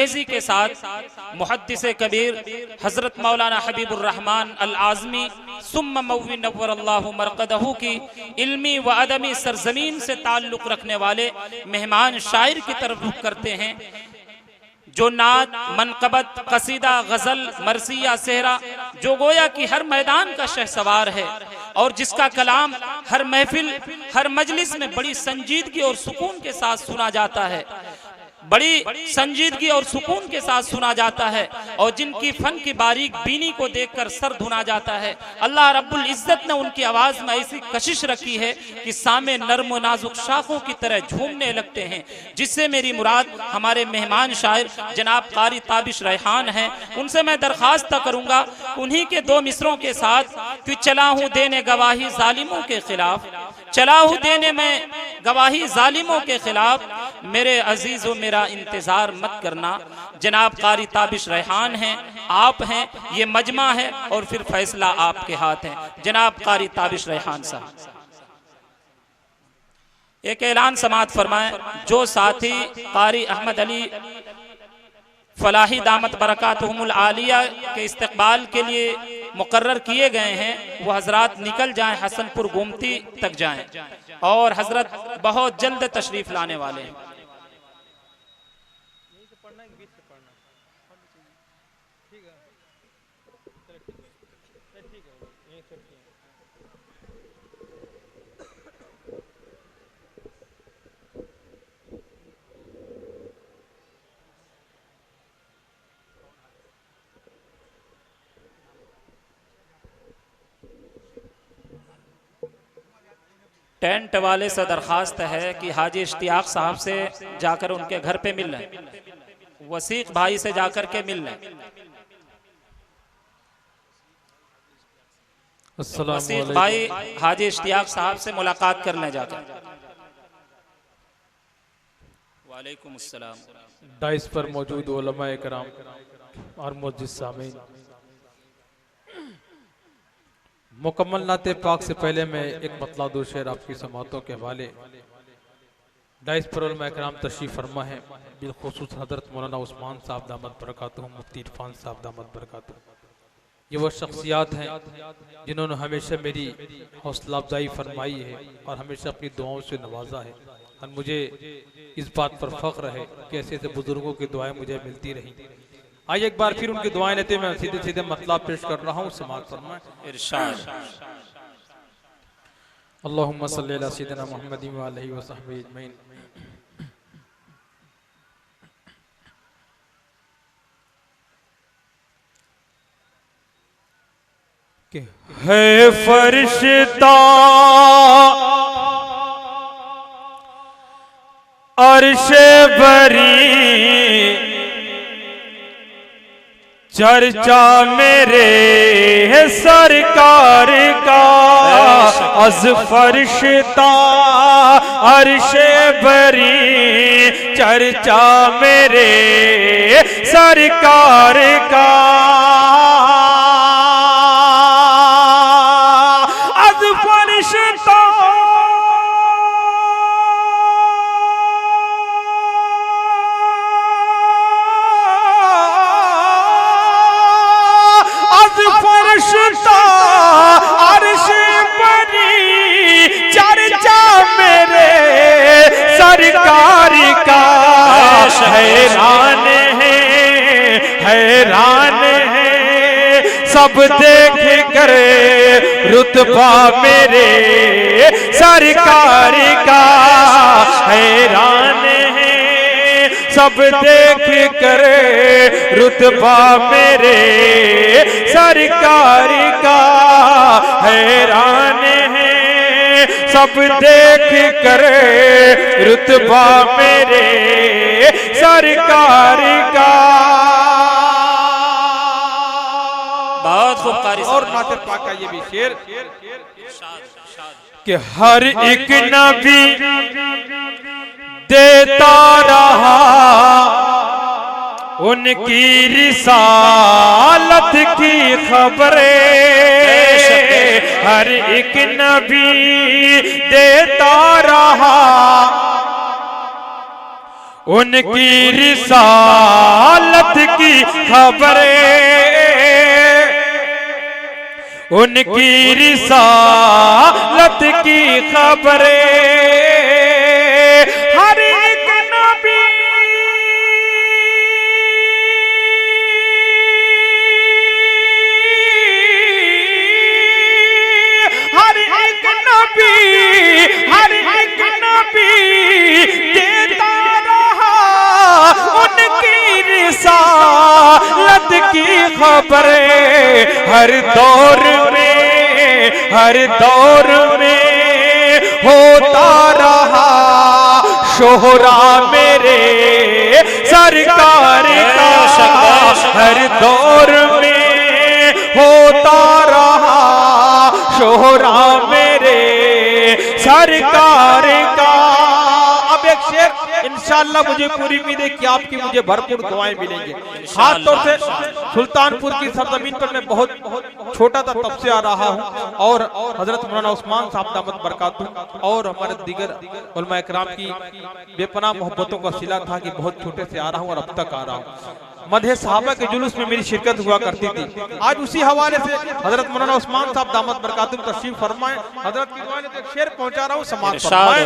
तेजी के साथ मुहद्दिस कबीर हजरत मौलाना हबीबुर रहमान अल आज़मी सुम्मा मौवी नव्वरल्लाहु मरक़दहू की इल्मी व अदमी सरजमीन से ताल्लुक़ रखने वाले मेहमान शायर की तरफ रुख करते हैं, जो नात, मनक़बत, कसीदा, गज़ल, मरसिया, सेहरा, जो गोया की हर मैदान का शहसवार है और जिसका कलाम हर महफिल, हर मजलिस में बड़ी संजीदगी और सुकून के साथ सुना जाता है, बड़ी संजीदगी और सुकून के साथ सुना जाता है, और जिनकी फन की बारीक बीनी को देखकर सर धुना जाता है। अल्लाह रब्बुल इज्जत ने उनकी आवाज में ऐसी कशिश रखी है कि सामे नर्म नाजुक शाखों की तरह झूमने लगते हैं, जिससे मेरी मुराद हमारे मेहमान शायर जनाब कारी ताबिश रेहान हैं। उनसे मैं दरख्वास्त करूंगा उन्हीं के दो मिसरों के साथ कि चला हूं देने गवाही जालिमों के खिलाफ, चला हूं देने में गवाही जालिमों के खिलाफ, मेरे अजीजों मेरा इंतजार मत करना। जनाब कारी ताबिश रेहान हैं, आप हैं, ये मजमा है और फिर फैसला आपके हाथ है। जनाब कारी ताबिश रेहान साहब एक ऐलान समात फरमाएं। जो साथी कारी अहमद अली फलाही दामत बरकातुहुमुल आलिया के इस्तकबाल के लिए मुकर्रर किए गए हैं, वो हजरात निकल जाएं, हसनपुर गोमती तक जाएं, और हजरत बहुत जल्द तशरीफ लाने वाले हैं। टेंट वाले से दरखास्त है कि हाजी इश्तियाक साहब से जाकर उनके घर पे मिल लें, वसीक भाई से जाकर के मिल लें। वसीक भाई हाजी इश्तियाक साहब से मुलाकात कर लें जाकर। वालेकुम अस्सलाम। डाइस पर मौजूद उलमाए कराम और मौजूद सामीन, मुकम्मल नाते पाक से पहले मैं एक मतला दो शेर आपकी समातों के हवाले। डाइस पर उलमाए कराम तशरीफ फरमा है, बिलखुसूस हजरत मौलाना उस्मान साहब दामत बरकातुहू, मुफ्ती इरफान साहब दामत बरकातुहू। ये वो शख्सियात हैं जिन्होंने हमेशा मेरी हौसला अफजाई फरमाई है और हमेशा अपनी दुआओं से नवाजा है, और मुझे इस बात पर फख्र है कि ऐसे ऐसे बुजुर्गों की दुआएं मुझे मिलती रही। आइए एक बार फिर उनकी दुआएं लेते मैं सीधे सीधे मतलब पेश कर रहा हूँ। समाअत फरमाएं। इरशाद। अल्लाहुम्मा सल्ली अला सय्यिदिना मुहम्मदिन व आलिहि व सहबिहि अजमईन। है फरिश्ता अर्शे बरी, चर्चा मेरे है सरकार का। अज फरिश्ता अर्शे बरी, चर्चा मेरे सरकार का। अज फरिश्ता अर्श बरी, चर्चा मेरे सरकार का। हैरान है, हैरान है सब देख कर रुतबा मेरे सरकार का। हैरान है सब देख कर रुतबा मेरे सरकार का। हैरान है सब देख कर रुतबा मेरे सरकार का। बहुत खूब कारी। और नाते पाक का ये भी शेर कि हर एक नबी देता रहा उनकी रिसालत की खबरें। हर एक नबी देता रहा उनकी रिसालत की खबरें, उनकी रिसालत की खबरें हर एक नबी हर एक नबी देता रहा उनकी रिसालत की खबरें हर दौर में होता रहा शोहरा मेरे सरकार का हर दौर में होता रहा शोहरा मेरे सरकार का। अब एक शेर इंशाअल्लाह मुझे पूरी उम्मीद है कि आपकी मुझे भरपूर दुआएं मिलेंगी। खास तौर से सुल्तानपुर की सरजमीन पर मैं बहुत छोटा था तब से आ रहा हूं और हजरत मौलाना उस्मान साहब दामत बरकातहू और हमारे दीगर उलमा इकराम की बेपनाह मोहब्बतों का सिला था कि बहुत छोटे से आ रहा हूं और अब तक आ रहा हूं। मदहे सहाबा के जुलूस में मेरी शिरकत हुआ करती थी। आज उसी हवाले से हजरत मौलाना उस्मान साहब दामत बरकातहू तशरीफ फरमाए। हजरत की दुआ से एक शेर पहुंचा रहा हूं, समाअत फरमाए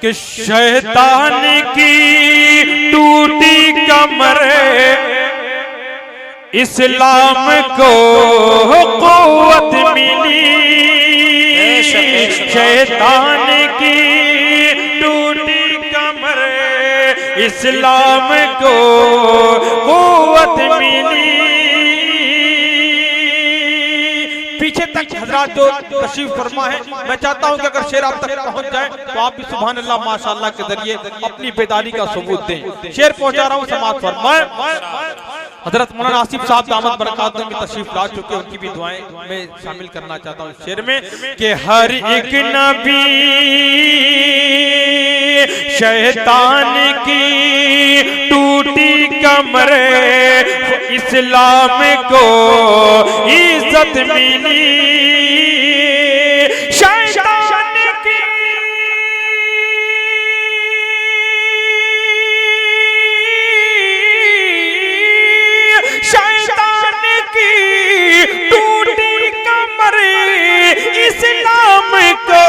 कि शैतान की टूटी कमर इस्लाम को क़ुव्वत मिली, शैतान की टूटी कमर इस्लाम को क़ुव्वत मिली। पीछे तक हजरात जो तशरीफ फरमा है, मैं चाहता हूं कि अगर शेर आप तक पहुंच जाए तो आप भी सुभान अल्लाह माशाअल्लाह के जरिए अपनी बेदारी का सबूत दें। शेर पहुंचा रहा हूं, समाअत फरमाए। हजरत मौलाना आसिफ साहब दामत बरकातहू की तशरीफ ला चुके हैं, उनकी भी दुआएं मैं शामिल करना चाहता हूं शेर में कि हर एक नबी शैतान की टूटी कमर इस्लाम को इज्जत मिली, शैतान की टूटी कमर इस्लाम को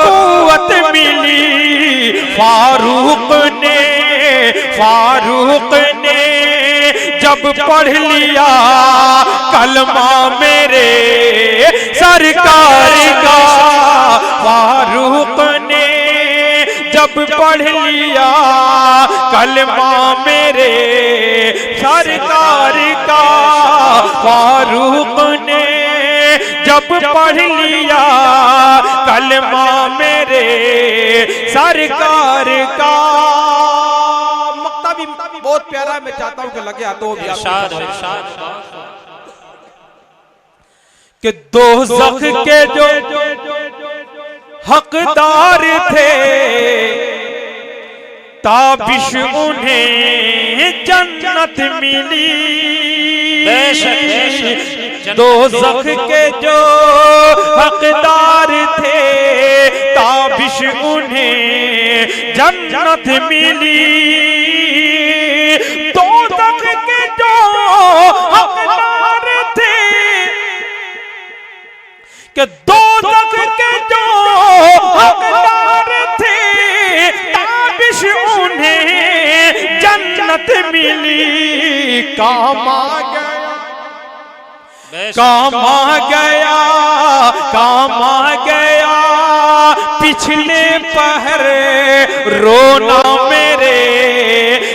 क़ुव्वत मिली। फारूक ने जब पढ़ लिया कलमा मेरे सरकार का, फारूक ने जब पढ़ लिया कलमा मेरे सरकार का, फारूक ने जब पढ़ लिया कलमा मेरे सरकार का। मक्ता भी बहुत प्यारा है, मैं चाहता हूं कि लगे हाथों भी कि दोज़ख के जो हकदार थे ताबिश उन्हें जन्नत मिली, दोज़ख के जो हकदार थे ताबिश उन्हें जन्नत मिली, दोज़ख के जो हकदार थे कि दोज़ख के जो हकदार थे ताबिश उन्हें जन्नत मिली। काम आ गया पिछले पहर रोना मेरे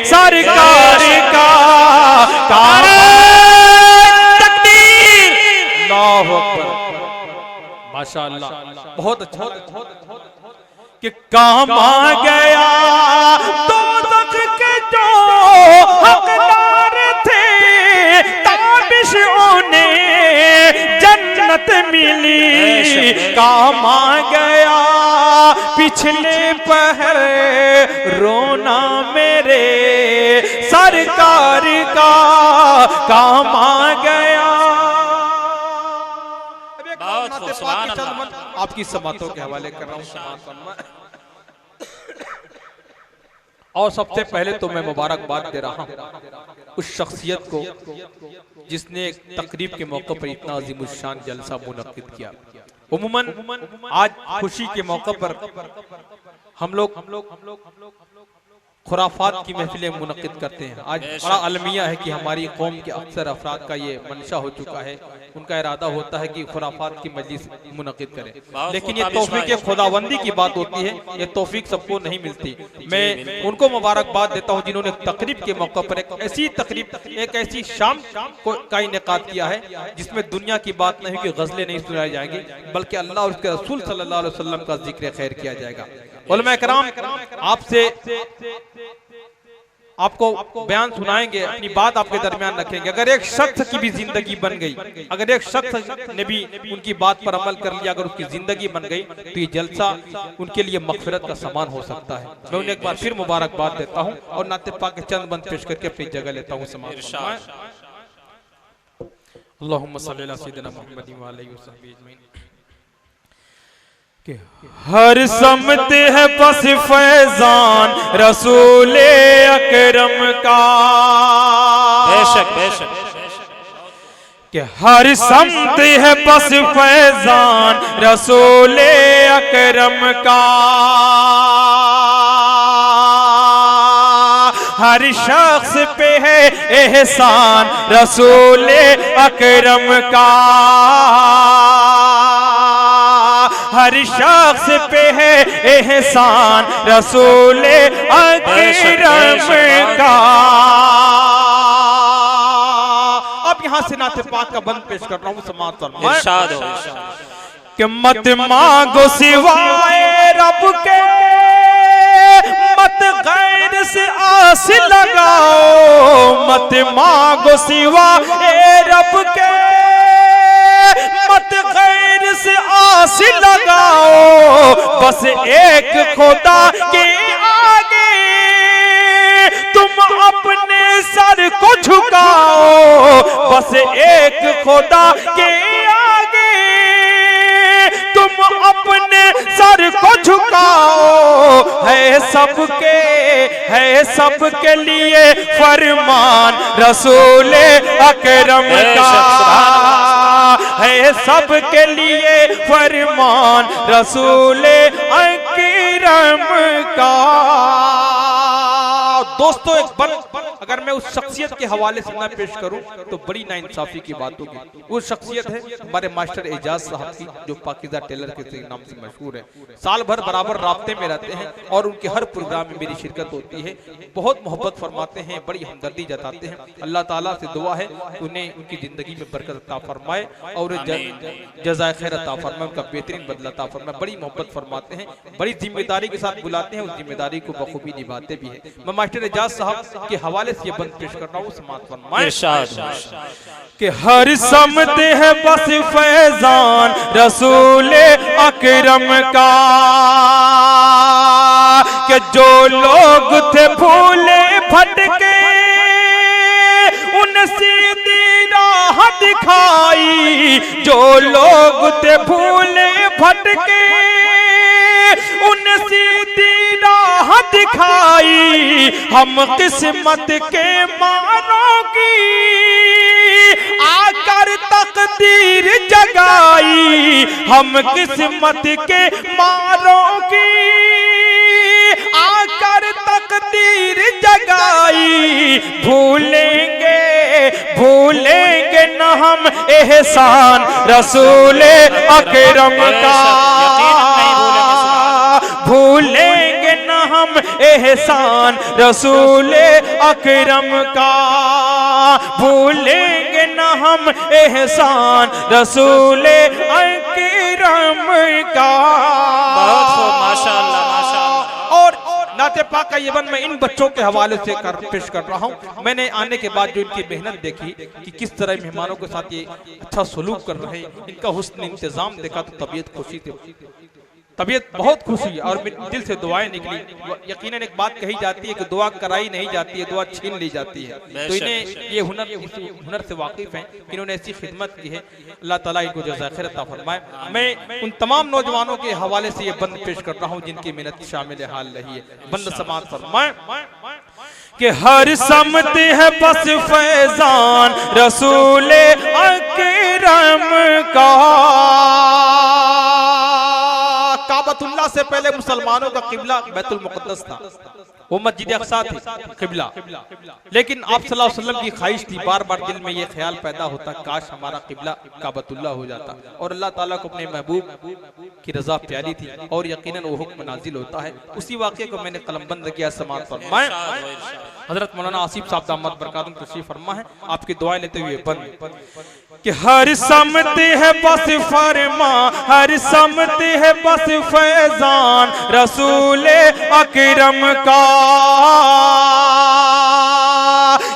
सरकार का, तकबीर अल्लाहु अकबर माशाअल्लाह बहुत अच्छा कि काम आ गया दोज़ख के जो हकदार थे ताबिश उन्हें जन्नत मिली। काम आ गया पिछले पहर रोना मेरे सरकार का, काम आ गया। आपकी समातों के हवाले कर रहा हूं। और सबसे पहले तो मैं मुबारकबाद दे रहा हूँ उस शख्सियत को जिसने एक तकरीब के मौके पर इतना अजीमुशान जलसा मुनक्किद किया। उम्मन आज खुशी के मौके पर हम लोग खुराफात की महफिलें मुनक्किद करते हैं। आज बड़ा अलमिया है कि हमारी कौम के अक्सर अफराद का ये मंशा हो चुका है, उनका इरादा होता है कि खुराफात की मजलिस मुनक्किद करें, लेकिन ये तौफीक खुदावंदी की बात होती है, ये तौफीक सबको नहीं मिलती। मैं उनको मुबारकबाद देता हूँ जिन्होंने तकरीब के मौके पर एक ऐसी तकरीब, एक ऐसी शाम का इनेकाद किया है जिसमें दुनिया की बात नहीं कि गजलें नहीं सुनाई जाएंगी, बल्कि अल्लाह और उसके रसूल सल्लल्लाहु अलैहि वसल्लम का जिक्र खैर किया जाएगा। उलमा इकराम आपसे आपको बयान सुनाएंगे, अपनी बात आपके दरमियान रखेंगे। अगर एक शख्स की भी जिंदगी बन गई, अगर एक शख्स ने भी उनकी बात पर अमल कर लिया, अगर उसकी जिंदगी बन गई तो ये जलसा उनके लिए मगफिरत का सामान हो सकता है। मैं उन्हें एक बार फिर मुबारकबाद देता हूँ और नाते पाक के चंद बंद पेश करके अपनी जगह लेता हूँ। अल्लाहुम्मा सल्ली अला सय्यिदिना मुहम्मद व आलिहि व सहबिहि अजमईन। हर समत है बस फैजान रसूले अकरम का, बेशक बेशक कि हर समत है बस फैजान रसूले अकरम का, हर शख्स पे है एहसान रसूले अकरम का, हर शख्स पे है एहसान रसूले अकरम का। अब यहाँ से नाते पाक का बंद पेश कर रहा हूँ, समाअत फरमाएं। इरशाद हो कि मत मांगो सिवाए रब के, मत गैर से आस लगाओ, मत मांगो सिवाए रब के, मत गैर से आस लगाओ, बस एक खुदा के आगे तुम अपने सर को झुकाओ, बस एक खुदा के आगे तुम अपने सर को झुकाओ। है सबके लिए फरमान रसूले अकरम का, है सबके लिए फरमान रसूले अकरम का। दोस्तों एक बंद अगर मैं उस शख्सियत के हवाले से ना पेश करूं तो बड़ी नाइंसाफी की बात होगी। वो शख्सियत है हमारे मास्टर एजाज साहब की, जो पाकिजा टेलर के नाम से मशहूर है। साल भर बराबर राब्ते में रहते हैं और उनके हर प्रोग्राम में मेरी शिरकत होती है। बहुत मोहब्बत फरमाते हैं, बड़ी हमदर्दी जताते हैं। अल्लाह ताला से दुआ है उन्हें उनकी जिंदगी में बरकत अता फरमाए और जज़ाए खैर अता फरमाए, उनका बेहतरीन बदला अता फरमाए। बड़ी मोहब्बत फरमाते हैं, बड़ी जिम्मेदारी के साथ बुलाते हैं, उस जिम्मेदारी को बखूबी निभाते भी हैं। मैं मास्टर एजाज साहब के हवाले से ये बंद पेश कर रहा हूँ, समाअत फरमाएं। कि हर समत है बस फैजान रसूले अकरम का, कि जो लोग थे भूले भटके उन सीधी राह दिखाई, जो लोग थे भूले भटके उन सीधी राह दिखाई, हम किस्मत के मारों की आकर तकदीर जगाई, हम किस्मत के मारों की आकर तकदीर जगाई। भूलेंगे न हम एहसान रसूले अकरम का, भूलेंगे न हम एहसान रसूले अकरम का, भूलेंगे न हम एहसान रसूले अकरम का। माशाअल्लाह माशाअल्लाह। और नाते पाक का ये बंद मैं इन बच्चों के हवाले से पेश कर रहा हूँ। मैंने आने के बाद जो इनकी मेहनत देखी कि किस तरह मेहमानों के साथ ये अच्छा सलूक कर रहे हैं, इनका हुस्न इंतजाम देखा तो तबीयत खुशी थी। तबीयत बहुत खुश हुई और मेरे दिल से दुआएं निकली। यकीनन एक बात कही जाती है कि दुआ कराई नहीं जाती है, दुआ छीन ली जाती है। तो इन्हें ये हुनर से वाकिफ हैं कि इन्होंने ऐसी खिदमत की है। अल्लाह ताला इनको जज़ा खैर अता फरमाए। मैं उन तमाम नौजवानों के हवाले से ये बंद पेश कर रहा हूँ जिनकी मेहनत शामिल हाल रही है। बंद समात फरमाए कि हर समत है बस फैजान रसूले अकरम का। काबतुल्लाह से पहले मुसलमानों का किबला बैतुल मुक़द्दस था, वो मस्जिद अक़सा थी किबला। लेकिन आप सल्लल्लाहु अलैहि वसल्लम की ख्वाहिश थी, बार बार दिल में ये ख्याल पैदा होता काश हमारा किबला काबतुल्लाह हो जाता। और अल्लाह ताला को अपने महबूब की रजा प्यारी थी और यकीनन वो हुक्म नाजिल होता है। उसी वाक़े को मैंने कलमबंद किया। समात फरमाए हजरत मौलाना आसिफ साहब दामद बरकातुहू तशरीफ फरमा है, आपकी दुआएं लेते हुए बंद कि हर समत है बस फरमा, हर समत है बस फैजान रसूले अकरम का।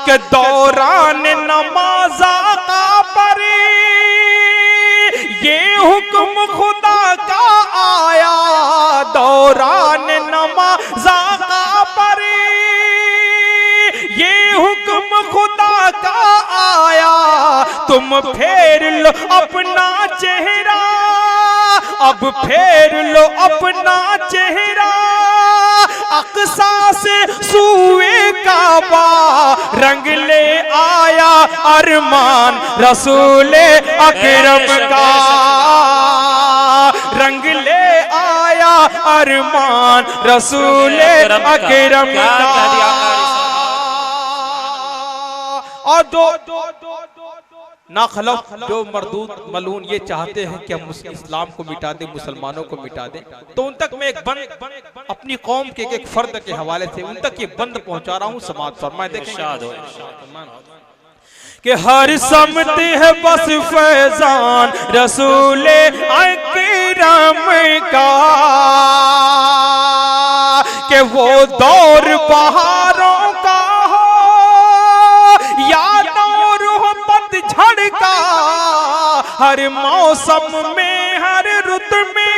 के दौरान नमाज़ा का पर ये हुक्म खुदा का आया, दौरान नमाज़ा का पर ये हुक्म खुदा का आया। तुम फेर लो अपना चेहरा, अब फेर लो अपना चेहरा, अक़सा से सूए काबा रंग ले आया अरमान रसूले अकरम का। रंग ले आया अरमान रसूले अकरम का। और जो नाखलफ जो मरदूद मलून ये चाहते हैं कि हम इस्लाम को मिटा दें, मुसलमानों को मिटा दें, तो उन तक मैं एक बंद अपनी कौम के एक फर्द के हवाले से उन तक ये बंद पहुंचा रहा हूं। समात फरमाए देखें कि हर समत है बस फैजान रसूले अकरम का। कि वो दौर बहारों का हो या दौर हो पतझड़ का, हर मौसम में हर रुत में,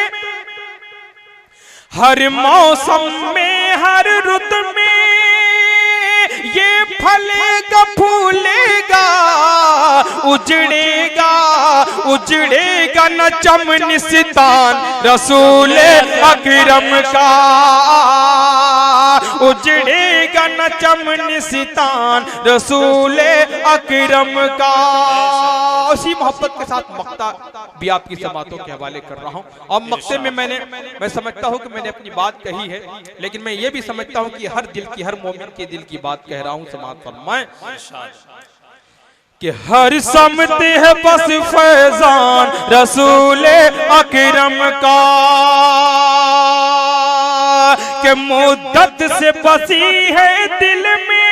हर मौसम में हर रुत में ये फलेगा फूलेगा, उजड़ेगा उजड़ेगा न चमनिस्तान रसूले अकरम का। उजड़ेगा न चमनिस्तान रसूले अकरम का। उसी मोहब्बत के साथ मक्ता भी आपकी समातों के हवाले कर रहा हूँ। और मक्ते में मैं समझता हूँ कि मैंने अपनी बात कही है, लेकिन मैं ये भी समझता हूँ कि हर दिल की, हर मोमिन के दिल की बात कह रहा हूँ। समात फरमाए कि हर समत है बस फैजान रसूले अकरम का। कि मुद्दत से बसी है दिल में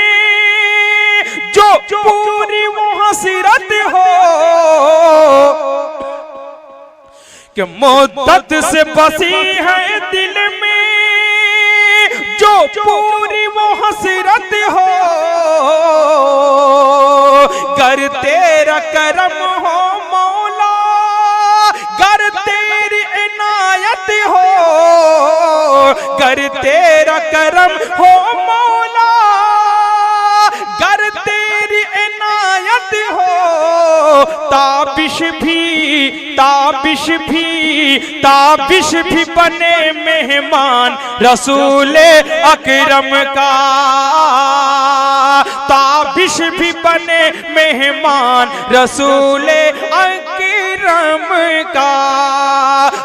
जो पूरी वो हसरत हो। कि मुद्दत से बसी है दिल में जो पूरी वो हसरत हो। गर तेरा करम हो मौला, गर तेरी इनायत हो, गर तेरा करम हो मौला, गर तेरी इनायत हो। ताबिश भी बने मेहमान रसूले अकरम का। ताबिश भी बने मेहमान रसूले अकरम का।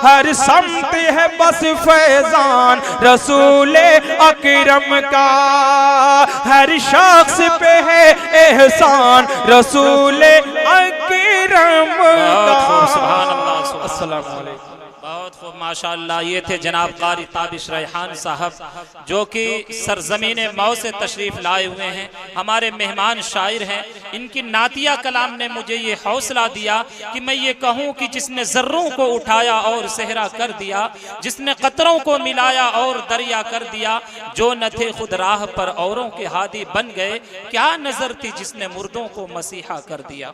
हर समत है बस फैजान रसूले अकरम का। हर शख्स पे है एहसान रसूले अकरम का। सुभान अल्लाह, अस्सलाम वालेकुम। बहुत खूब माशाअल्लाह। ये थे जनाब कारी ताबिश रैहान साहब जो कि सरजमीन मौ से तशरीफ़ लाए हुए हैं, हमारे मेहमान शायर हैं। इनकी नातिया कलाम ने मुझे ये हौसला दिया कि मैं ये कहूँ कि जिसने ज़र्रों को उठाया और सहरा कर दिया, जिसने कतरों को मिलाया और दरिया कर दिया, जो न थे खुद राह पर औरों के हादी बन गए, क्या नज़र थी जिसने मुर्दों को मसीहा कर दिया।